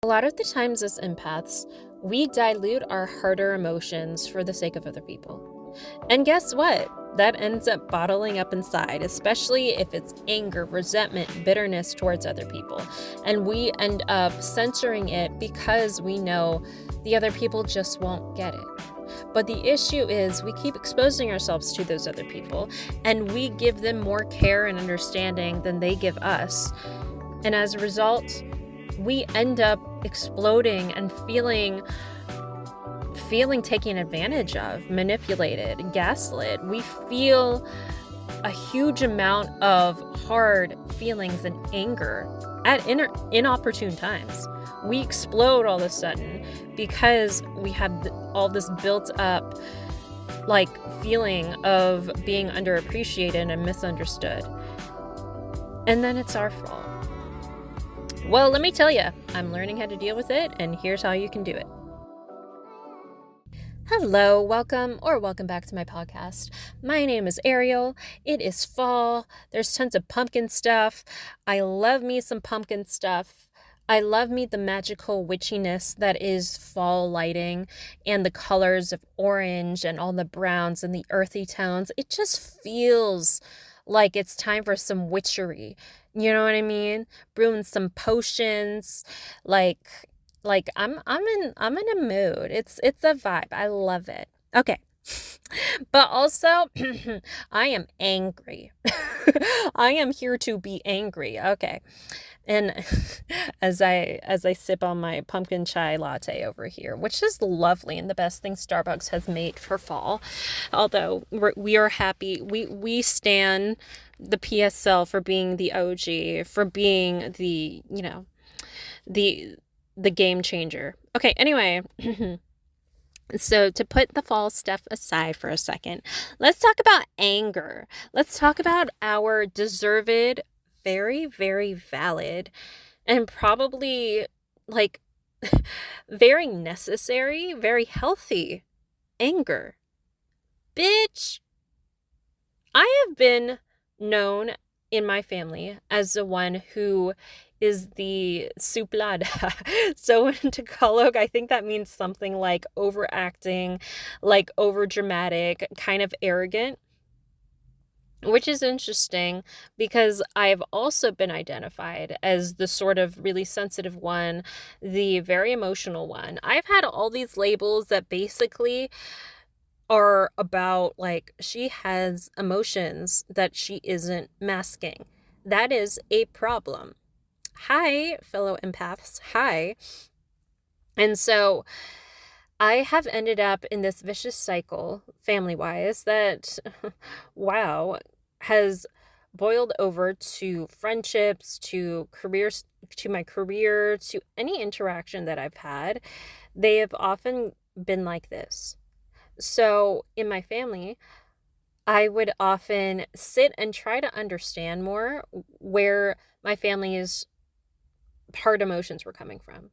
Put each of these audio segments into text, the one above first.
A lot of the times as empaths, we dilute our harder emotions for the sake of other people. And guess what? That ends up bottling up inside, especially if it's anger, resentment, bitterness towards other people. And we end up censoring it because we know the other people just won't get it. But the issue is we keep exposing ourselves to those other people, and we give them more care and understanding than they give us. And as a result, we end up exploding and feeling taken advantage of, manipulated, gaslit. We feel a huge amount of hard feelings and anger at inopportune times. We explode all of a sudden because we have all this built up feeling of being underappreciated and misunderstood. And then it's our fault. Well, let me tell you, I'm learning how to deal with it, and here's how you can do it. Hello, welcome back to my podcast. My name is Arielle. It is fall. There's tons of pumpkin stuff. I love me some pumpkin stuff. I love me the magical witchiness that is fall lighting and the colors of orange and all the browns and the earthy tones. It just feels like it's time for some witchery. You know what I mean? Brewing some potions, like I'm in a mood. It's a vibe. I love it. Okay. But also I am angry. I am here to be angry. Okay. And as I sip on my pumpkin chai latte over here, which is lovely and the best thing Starbucks has made for fall. Although we are happy. We stan the PSL for being the OG, for being the, the game changer. Okay, anyway, so to put the fall stuff aside for a second, let's talk about anger. Let's talk about our deserved, very, very valid, and probably very necessary, very healthy anger. Bitch, I have been known in my family as the one who is the suplada. So in Tagalog, I think that means something like overacting, like overdramatic, kind of arrogant. Which is interesting because I've also been identified as the sort of really sensitive one, the very emotional one. I've had all these labels that basically are about she has emotions that she isn't masking. That is a problem. Hi, fellow empaths. Hi. And so I have ended up in this vicious cycle, family-wise, that, wow, has boiled over to friendships, to careers, to my career, to any interaction that I've had. They have often been like this. So in my family, I would often sit and try to understand more where my family's hard emotions were coming from.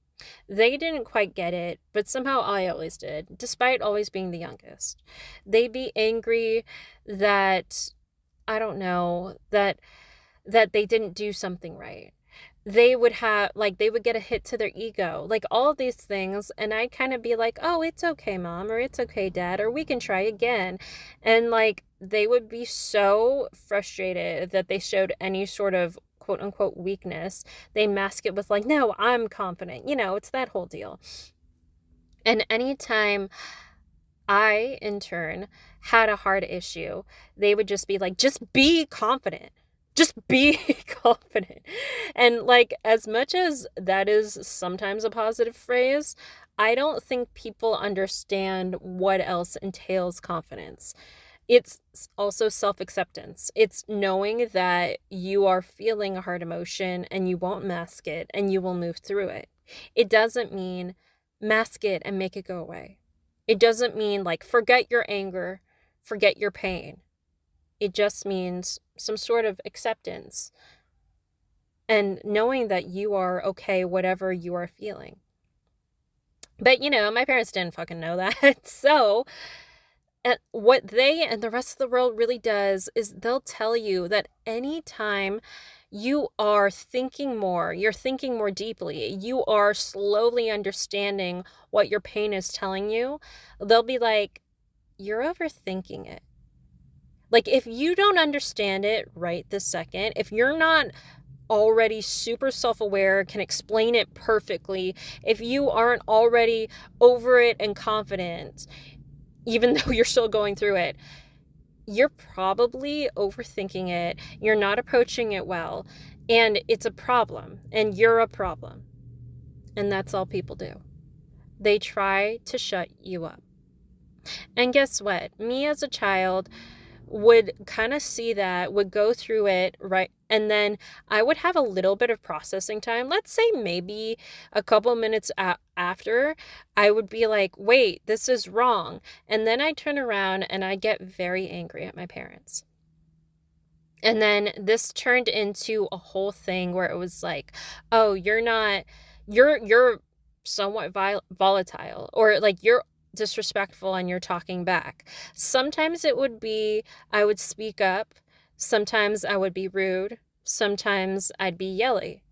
They didn't quite get it, but somehow I always did, despite always being the youngest. They'd be angry that, I don't know, that they didn't do something right. They would get a hit to their ego, all of these things, and I'd kind of be like, oh, it's okay, Mom, or it's okay, Dad, or we can try again. And they would be so frustrated that they showed any sort of quote unquote weakness. They mask it with no, I'm confident. It's that whole deal. And anytime I, in turn, had a hard issue, they would just be like, just be confident. Just be confident. And as much as that is sometimes a positive phrase, I don't think people understand what else entails confidence. It's also self-acceptance. It's knowing that you are feeling a hard emotion and you won't mask it and you will move through it. It doesn't mean mask it and make it go away. It doesn't mean forget your anger, forget your pain. It just means some sort of acceptance and knowing that you are okay, whatever you are feeling. But, my parents didn't fucking know that. So what they and the rest of the world really does is they'll tell you that anytime you are thinking more. You're thinking more deeply. You are slowly understanding what your pain is telling you. They'll be like, you're overthinking it. Like, if you don't understand it right this second, if you're not already super self-aware, can explain it perfectly, if you aren't already over it and confident, even though you're still going through it, you're probably overthinking it. You're not approaching it well, and it's a problem, and you're a problem. And that's all people do. They try to shut you up. And guess what? Me as a child would kind of see that, would go through it, right? And then I would have a little bit of processing time. Let's say maybe a couple minutes after, I would be like, wait, this is wrong. And then I turn around and I get very angry at my parents. And then this turned into a whole thing where it was like, oh, you're somewhat volatile, or like you're disrespectful and you're talking back. Sometimes it would be, I would speak up. Sometimes I would be rude. Sometimes I'd be yelly,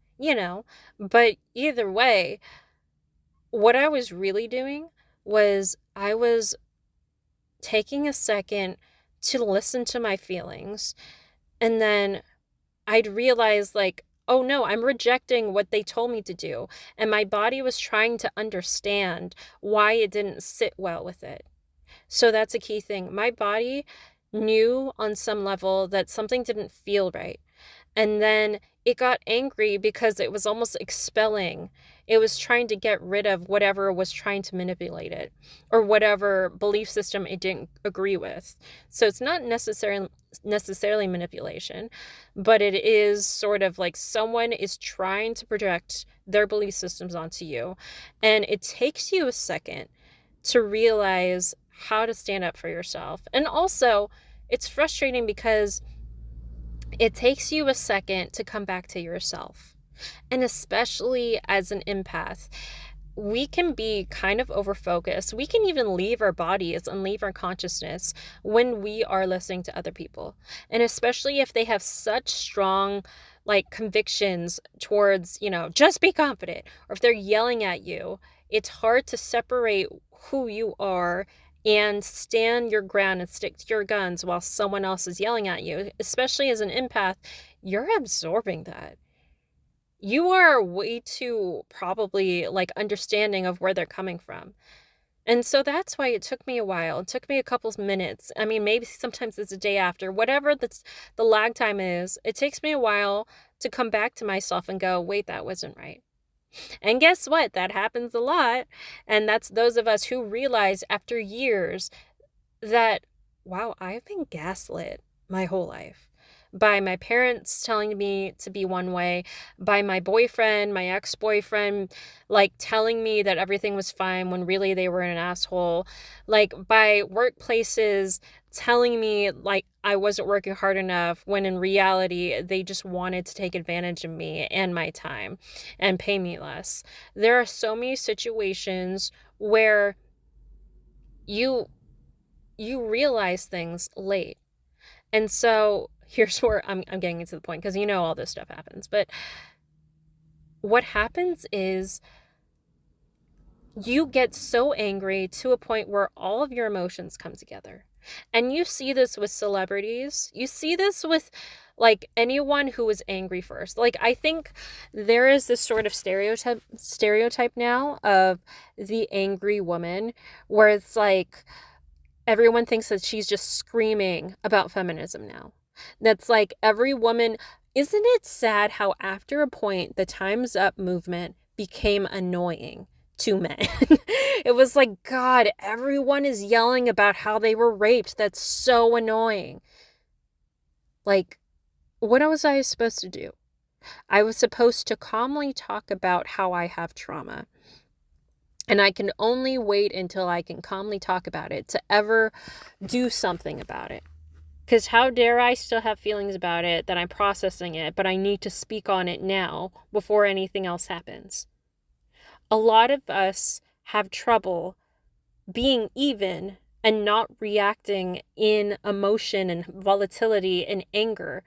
But either way, what I was really doing was I was taking a second to listen to my feelings. And then I'd realize, like, oh no, I'm rejecting what they told me to do. And my body was trying to understand why it didn't sit well with it. So that's a key thing. My body knew on some level that something didn't feel right. And then it got angry because it was almost expelling. It was trying to get rid of whatever was trying to manipulate it, or whatever belief system it didn't agree with. So it's not necessarily manipulation, but it is sort of like someone is trying to project their belief systems onto you. And it takes you a second to realize how to stand up for yourself. And also, it's frustrating because it takes you a second to come back to yourself. And especially as an empath, we can be kind of overfocused. We can even leave our bodies and leave our consciousness when we are listening to other people. And especially if they have such strong convictions towards, just be confident, or if they're yelling at you, it's hard to separate who you are and stand your ground and stick to your guns while someone else is yelling at you. Especially as an empath, you're absorbing that. You are way too probably understanding of where they're coming from. And so that's why it took me a while. It took me a couple of minutes. I mean, maybe sometimes it's a day after, whatever the lag time is. It takes me a while to come back to myself and go, wait, that wasn't right. And guess what? That happens a lot. And that's those of us who realize after years that, wow, I've been gaslit my whole life. By my parents telling me to be one way, by my boyfriend, my ex-boyfriend, telling me that everything was fine when really they were an asshole, by workplaces telling me I wasn't working hard enough when in reality they just wanted to take advantage of me and my time and pay me less. There are so many situations where you realize things late. And so here's where I'm getting to the point, because all this stuff happens. But what happens is you get so angry to a point where all of your emotions come together. And you see this with celebrities. You see this with anyone who is angry first. I think there is this sort of stereotype now of the angry woman, where it's everyone thinks that she's just screaming about feminism now. That's every woman. Isn't it sad how after a point the Time's Up movement became annoying to men? It was God, everyone is yelling about how they were raped. That's so annoying. What was I supposed to do? I was supposed to calmly talk about how I have trauma. And I can only wait until I can calmly talk about it to ever do something about it. Because how dare I still have feelings about it, that I'm processing it, but I need to speak on it now before anything else happens. A lot of us have trouble being even and not reacting in emotion and volatility and anger,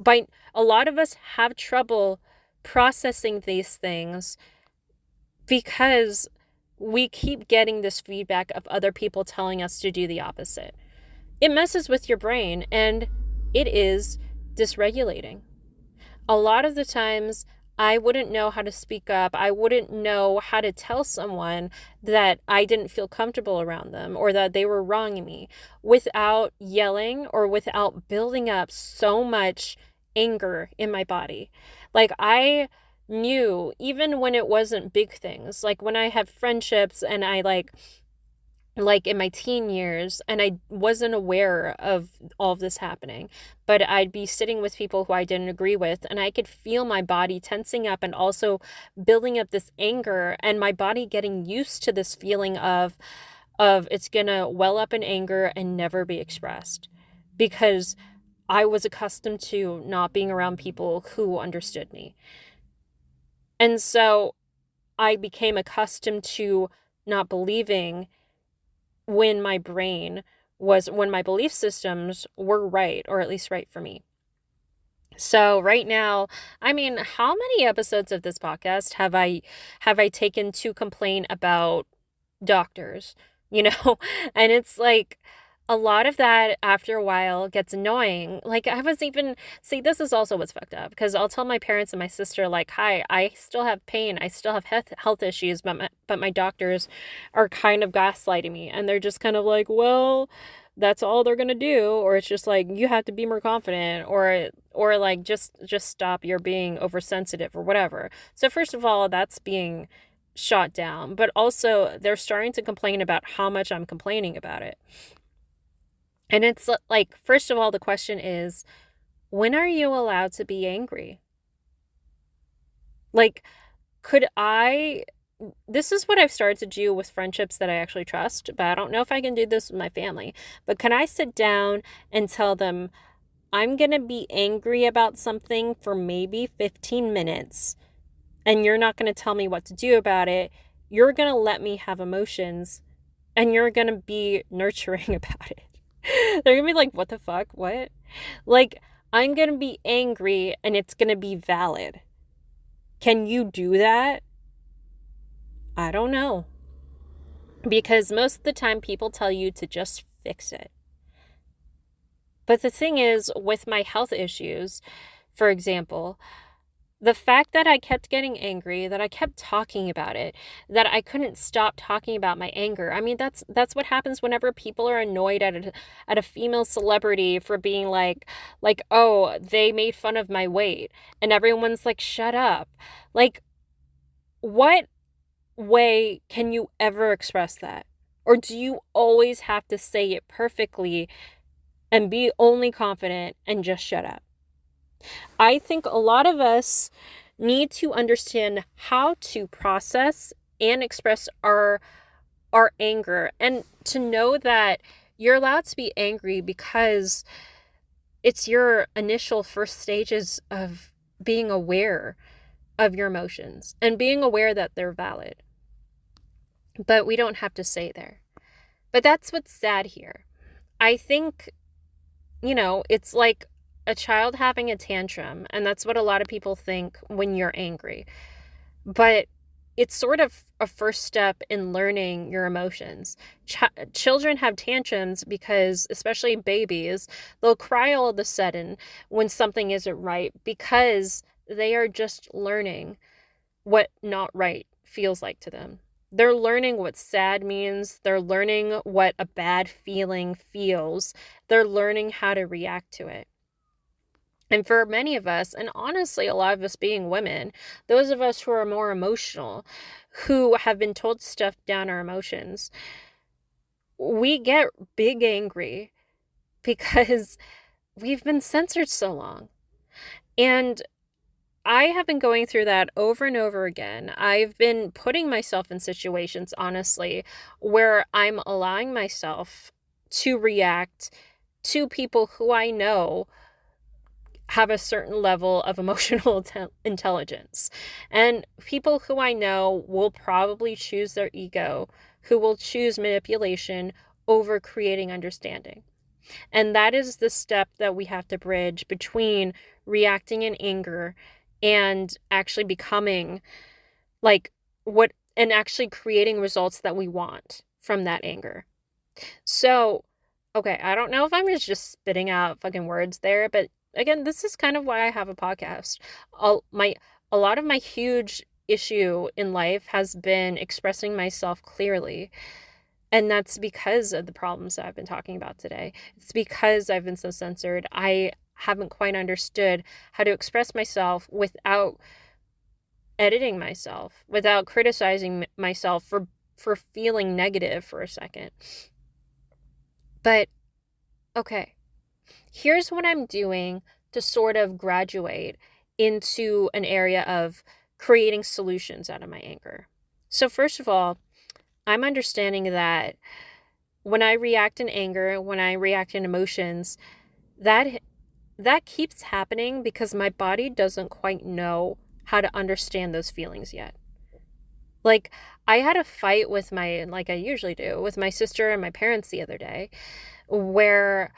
By a lot of us have trouble processing these things because we keep getting this feedback of other people telling us to do the opposite. It messes with your brain and it is dysregulating. A lot of the times, I wouldn't know how to speak up. I wouldn't know how to tell someone that I didn't feel comfortable around them or that they were wronging me without yelling or without building up so much anger in my body. Like, I knew, even when it wasn't big things, like when I have friendships and I like in my teen years and I wasn't aware of all of this happening, but I'd be sitting with people who I didn't agree with and I could feel my body tensing up and also building up this anger and my body getting used to this feeling of it's gonna well up in anger and never be expressed because I was accustomed to not being around people who understood me. And so I became accustomed to not believing when my belief systems were right, or at least right for me. So right now, I mean, how many episodes of this podcast have I taken to complain about doctors, you know? And it's like a lot of that after a while gets annoying. Like I was even see this is also what's fucked up because I'll tell my parents and my sister like, "Hi, I still have pain. I still have health issues, but my doctors are kind of gaslighting me." And they're just kind of like, "Well, that's all they're going to do," or it's just like, "You have to be more confident," or like just stop, you're being oversensitive or whatever. So first of all, that's being shot down, but also they're starting to complain about how much I'm complaining about it. And it's like, first of all, the question is, when are you allowed to be angry? Like, this is what I've started to do with friendships that I actually trust, but I don't know if I can do this with my family. But can I sit down and tell them, I'm going to be angry about something for maybe 15 minutes, and you're not going to tell me what to do about it. You're going to let me have emotions, and you're going to be nurturing about it. They're going to be like, what the fuck? What? Like, I'm going to be angry, and it's going to be valid. Can you do that? I don't know. Because most of the time, people tell you to just fix it. But the thing is, with my health issues, for example, the fact that I kept getting angry, that I kept talking about it, that I couldn't stop talking about my anger. I mean, that's what happens whenever people are annoyed at a female celebrity for being like, "Oh, they made fun of my weight." And everyone's like, "Shut up." Like, what way can you ever express that? Or do you always have to say it perfectly and be only confident and just shut up? I think a lot of us need to understand how to process and express our anger, and to know that you're allowed to be angry because it's your initial first stages of being aware of your emotions and being aware that they're valid. But we don't have to stay there. But that's what's sad here. I think, it's like a child having a tantrum, and that's what a lot of people think when you're angry. But it's sort of a first step in learning your emotions. Children have tantrums because, especially babies, they'll cry all of a sudden when something isn't right because they are just learning what not right feels like to them. They're learning what sad means. They're learning what a bad feeling feels. They're learning how to react to it. And for many of us, and honestly, a lot of us being women, those of us who are more emotional, who have been told to stuff down our emotions, we get big angry because we've been censored so long. And I have been going through that over and over again. I've been putting myself in situations, honestly, where I'm allowing myself to react to people who I know have a certain level of emotional intelligence. And people who I know will probably choose their ego, who will choose manipulation over creating understanding. And that is the step that we have to bridge between reacting in anger and actually becoming like what and actually creating results that we want from that anger. So, okay, I don't know if I'm just spitting out fucking words there, but again, this is kind of why I have a podcast. A lot of my huge issue in life has been expressing myself clearly. And that's because of the problems that I've been talking about today. It's because I've been so censored. I haven't quite understood how to express myself without editing myself, without criticizing myself for feeling negative for a second. But okay, here's what I'm doing to sort of graduate into an area of creating solutions out of my anger. So first of all, I'm understanding that when I react in anger, when I react in emotions, that keeps happening because my body doesn't quite know how to understand those feelings yet. Like, I had a fight with like I usually do, with my sister and my parents the other day, where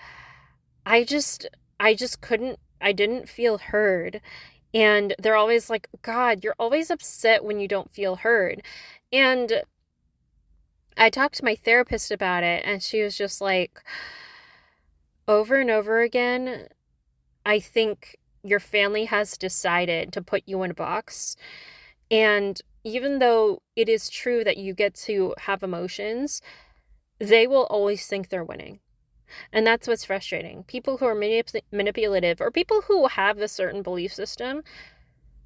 I just I didn't feel heard. And they're always like, God, you're always upset when you don't feel heard. And I talked to my therapist about it, and she was just like, over and over again, I think your family has decided to put you in a box. And even though it is true that you get to have emotions, they will always think they're winning. And that's what's frustrating. People who are manipulative, or people who have a certain belief system,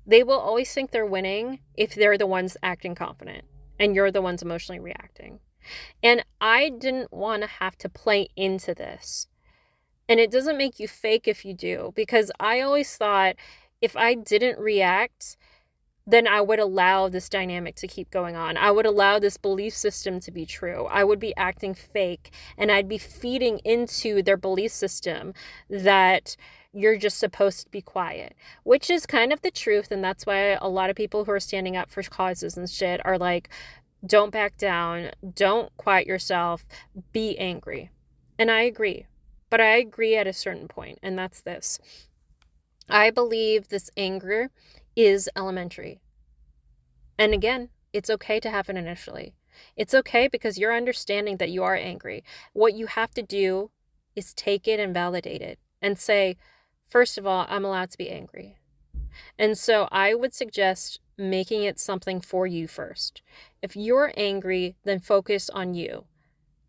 they will always think they're winning if they're the ones acting confident and you're the ones emotionally reacting. And I didn't want to have to play into this. And it doesn't make you fake if you do, because I always thought if I didn't react, then I would allow this dynamic to keep going on. I would allow this belief system to be true. I would be acting fake, and I'd be feeding into their belief system that you're just supposed to be quiet, which is kind of the truth. And that's why a lot of people who are standing up for causes and shit are like, don't back down, don't quiet yourself, be angry. And I agree. But I agree at a certain point, and that's this. I believe this anger is elementary. And again, it's okay to have it initially. It's okay because you're understanding that you are angry. What you have to do is take it and validate it and say, first of all, I'm allowed to be angry. And so I would suggest making it something for you first. If you're angry, then focus on you.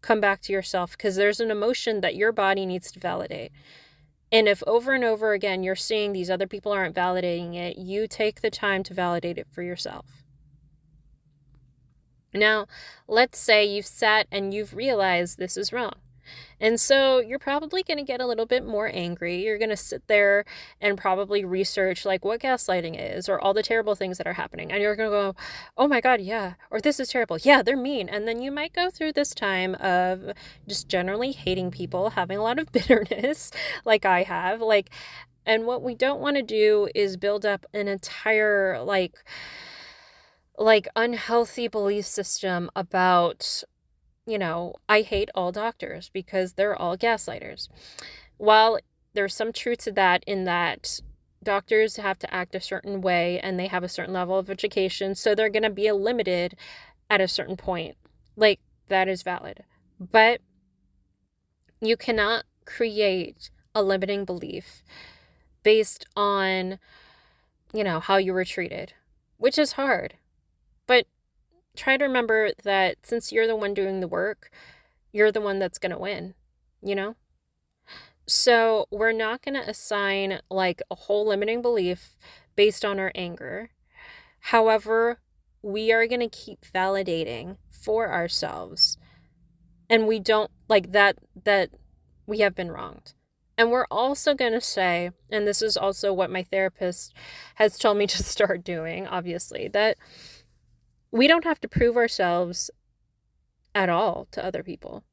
Come back to yourself, because there's an emotion that your body needs to validate. And if over and over again you're seeing these other people aren't validating it, you take the time to validate it for yourself. Now, let's say you've sat and you've realized this is wrong. And so you're probably going to get a little bit more angry. You're going to sit there and probably research like what gaslighting is, or all the terrible things that are happening. And you're going to go, oh my God, yeah. Or this is terrible. Yeah, they're mean. And then you might go through this time of just generally hating people, having a lot of bitterness like I have. And what we don't want to do is build up an entire unhealthy belief system about, I hate all doctors because they're all gaslighters. While there's some truth to that, in that doctors have to act a certain way and they have a certain level of education, so they're going to be limited at a certain point. That is valid. But you cannot create a limiting belief based on, how you were treated, which is hard. But try to remember that since you're the one doing the work, you're the one that's going to win, So we're not going to assign a whole limiting belief based on our anger. However, we are going to keep validating for ourselves. And we don't that we have been wronged. And we're also going to say, and this is also what my therapist has told me to start doing, obviously, that we don't have to prove ourselves at all to other people.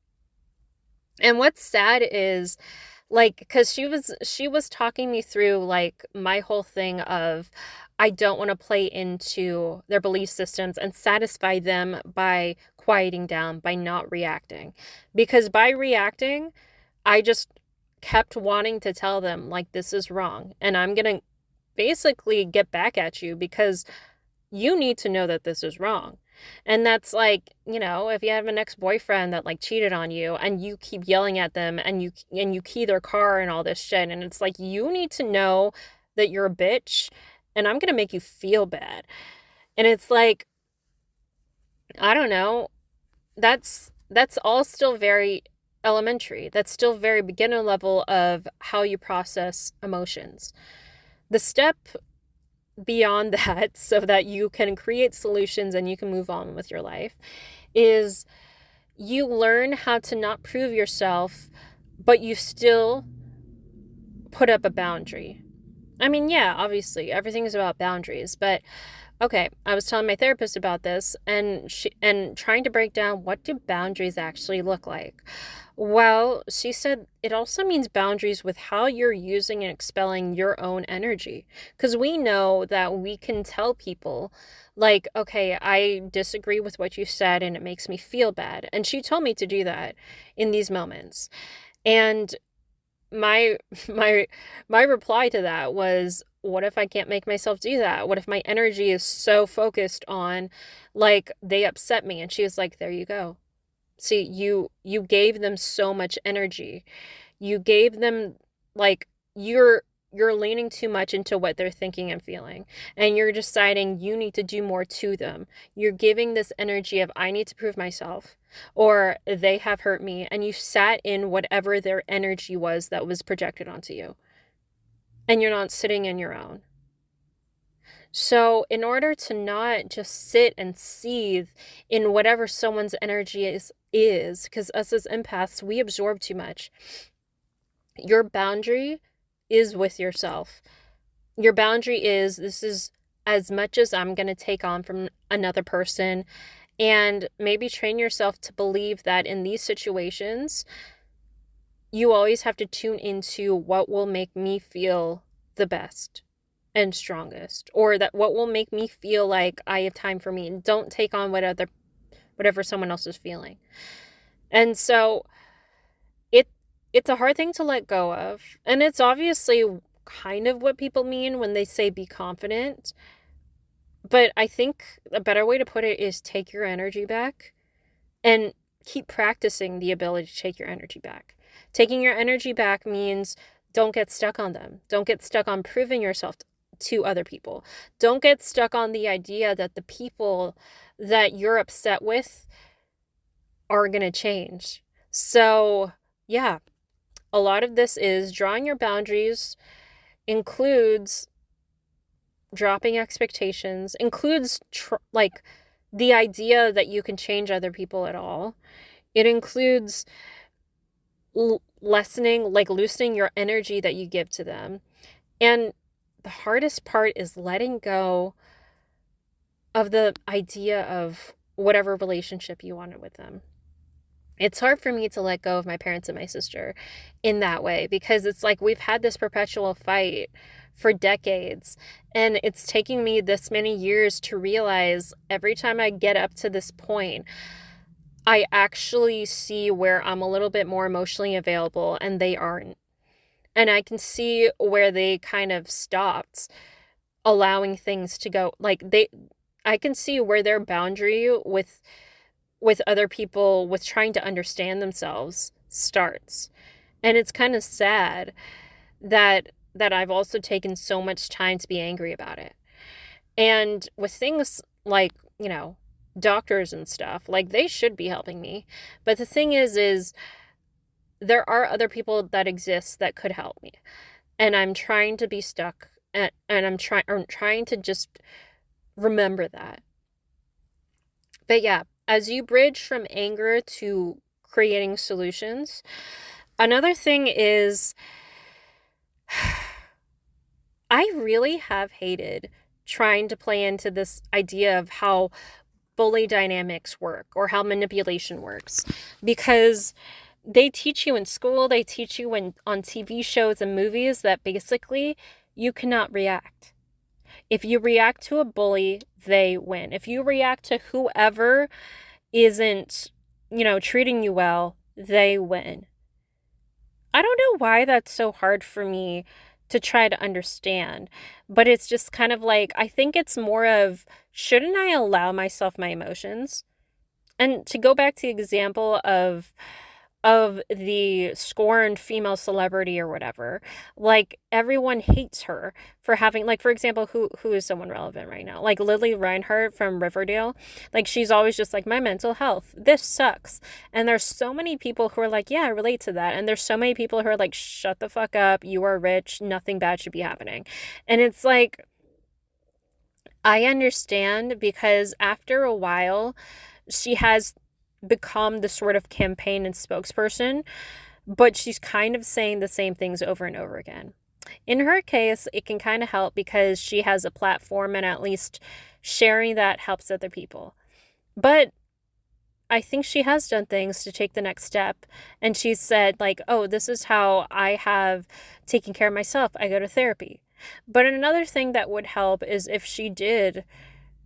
And what's sad is, because she was talking me through, my whole thing of, I don't want to play into their belief systems and satisfy them by quieting down, by not reacting. Because by reacting, I just kept wanting to tell them, like, this is wrong. And I'm going to basically get back at you because you need to know that this is wrong. And that's like, if you have an ex-boyfriend that like cheated on you and you keep yelling at them and you key their car and all this shit, and it's like, you need to know that you're a bitch and I'm going to make you feel bad. And it's like, I don't know, that's all still very elementary. That's still very beginner level of how you process emotions. The step beyond that, so that you can create solutions and you can move on with your life, is you learn how to not prove yourself, but you still put up a boundary. I mean, yeah, obviously everything is about boundaries, but okay, I was telling my therapist about this, and trying to break down, what do boundaries actually look like? Well, she said it also means boundaries with how you're using and expelling your own energy. Because we know that we can tell people, like, okay, I disagree with what you said and it makes me feel bad. And she told me to do that in these moments. And my my my reply to that was, what if I can't make myself do that? What if my energy is so focused on, like, they upset me? And she was like, there you go. See, you gave them so much energy. You gave them, like, you're leaning too much into what they're thinking and feeling, and you're deciding you need to do more to them. You're giving this energy of, I need to prove myself, or they have hurt me, and you sat in whatever their energy was that was projected onto you, and you're not sitting in your own. So in order to not just sit and seethe in whatever someone's energy is, because us as empaths, we absorb too much. Your boundary is with yourself. Your boundary is, this is as much as I'm going to take on from another person. And maybe train yourself to believe that in these situations, you always have to tune into what will make me feel the best and strongest, or that what will make me feel like I have time for me, and don't take on whatever someone else is feeling. And so it's a hard thing to let go of, and it's obviously kind of what people mean when they say be confident, but I think a better way to put it is take your energy back and keep practicing the ability to take your energy back. Taking your energy back means, don't get stuck on them. Don't get stuck on proving yourself to other people. Don't get stuck on the idea that the people that you're upset with are going to change. So, yeah, a lot of this is drawing your boundaries, includes dropping expectations, includes like the idea that you can change other people at all. It includes lessening, like loosening your energy that you give to them. And the hardest part is letting go of the idea of whatever relationship you wanted with them. It's hard for me to let go of my parents and my sister in that way, because it's like we've had this perpetual fight for decades, and it's taking me this many years to realize every time I get up to this point, I actually see where I'm a little bit more emotionally available and they aren't. And I can see where they kind of stopped allowing things to go. Like, I can see where their boundary with other people, with trying to understand themselves, starts. And it's kind of sad that I've also taken so much time to be angry about it. And with things like, doctors and stuff, like, they should be helping me. But the thing is there are other people that exist that could help me. And I'm trying to be stuck, and I'm trying to just remember that. But yeah, as you bridge from anger to creating solutions, another thing is, I really have hated trying to play into this idea of how bully dynamics work or how manipulation works, because they teach you in school, they teach you on TV shows and movies that basically you cannot react. If you react to a bully, they win. If you react to whoever isn't, treating you well, they win. I don't know why that's so hard for me to try to understand, but it's just kind of like, I think it's more of, shouldn't I allow myself my emotions? And to go back to the example of the scorned female celebrity or whatever, like everyone hates her for having, like, for example, who is someone relevant right now, like Lily Reinhart from Riverdale. Like, she's always just like, my mental health, this sucks. And there's so many people who are like, yeah, I relate to that. And there's so many people who are like, shut the fuck up, you are rich, nothing bad should be happening. And it's like, I understand, because after a while she has become the sort of campaign and spokesperson, but she's kind of saying the same things over and over again. In her case, it can kind of help because she has a platform, and at least sharing that helps other people. But I think she has done things to take the next step. And she's said, like, oh, this is how I have taken care of myself. I go to therapy. But another thing that would help is if she did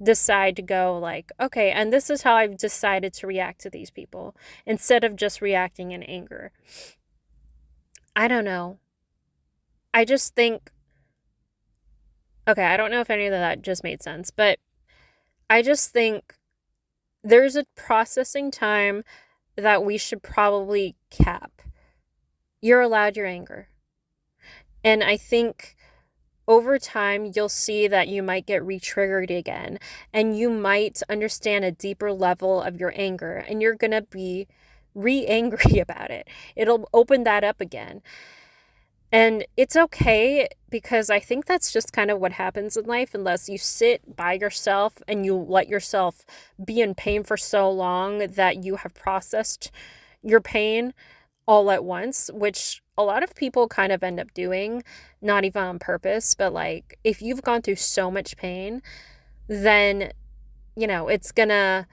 decide to go, like, okay, and this is how I've decided to react to these people, instead of just reacting in anger. I don't know. I just think, okay, I don't know if any of that just made sense, but I just think there's a processing time that we should probably cap. You're allowed your anger. And I think over time, you'll see that you might get re-triggered again, and you might understand a deeper level of your anger, and you're going to be re-angry about it. It'll open that up again. And it's okay, because I think that's just kind of what happens in life, unless you sit by yourself and you let yourself be in pain for so long that you have processed your pain all at once, which a lot of people kind of end up doing, not even on purpose, but like, if you've gone through so much pain, then, you know, it's gonna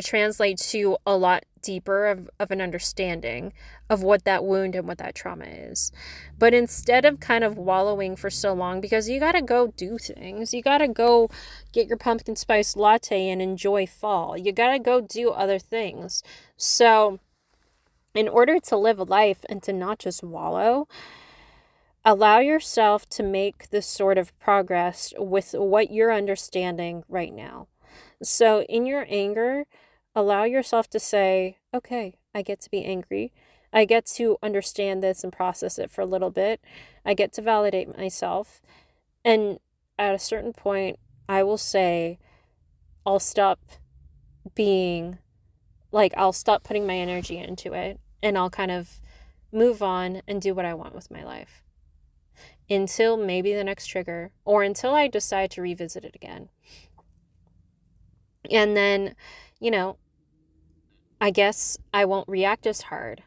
translate to a lot deeper of an understanding of what that wound and what that trauma is. But instead of kind of wallowing for so long, because you gotta go do things, you gotta go get your pumpkin spice latte and enjoy fall, you gotta go do other things. So in order to live a life and to not just wallow, allow yourself to make this sort of progress with what you're understanding right now. So in your anger, allow yourself to say, okay, I get to be angry. I get to understand this and process it for a little bit. I get to validate myself. And at a certain point, I will say, I'll stop being, like, I'll stop putting my energy into it, and I'll kind of move on and do what I want with my life. Until maybe the next trigger, or until I decide to revisit it again. And then, you know, I guess I won't react as hard.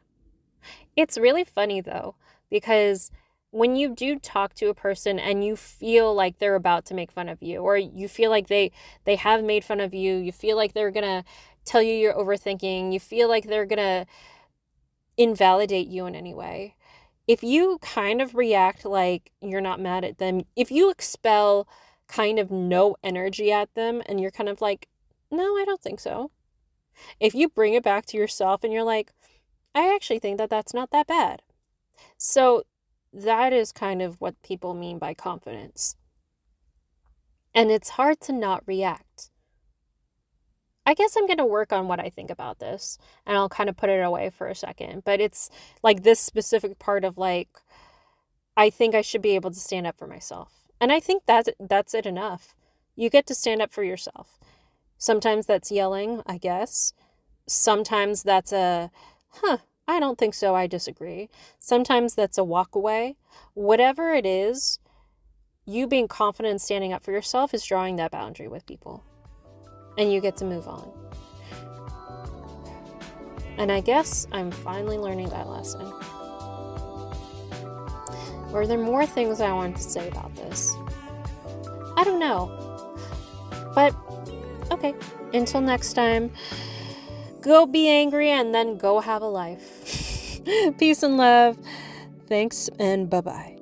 It's really funny though, because when you do talk to a person and you feel like they're about to make fun of you, or you feel like they have made fun of you, you feel like they're gonna tell you you're overthinking, you feel like they're gonna invalidate you in any way, if you kind of react like you're not mad at them, if you expel kind of no energy at them and you're kind of like, no, I don't think so. If you bring it back to yourself and you're like, I actually think that that's not that bad. So that is kind of what people mean by confidence. And it's hard to not react. I guess I'm going to work on what I think about this, and I'll kind of put it away for a second. But it's like this specific part of, like, I think I should be able to stand up for myself. And I think that's it enough. You get to stand up for yourself. Sometimes that's yelling, I guess. Sometimes that's a, I don't think so, I disagree. Sometimes that's a walk away. Whatever it is, you being confident and standing up for yourself is drawing that boundary with people. And you get to move on. And I guess I'm finally learning that lesson. Were there more things I wanted to say about this? I don't know. But, okay. Until next time, go be angry and then go have a life. Peace and love. Thanks and bye-bye.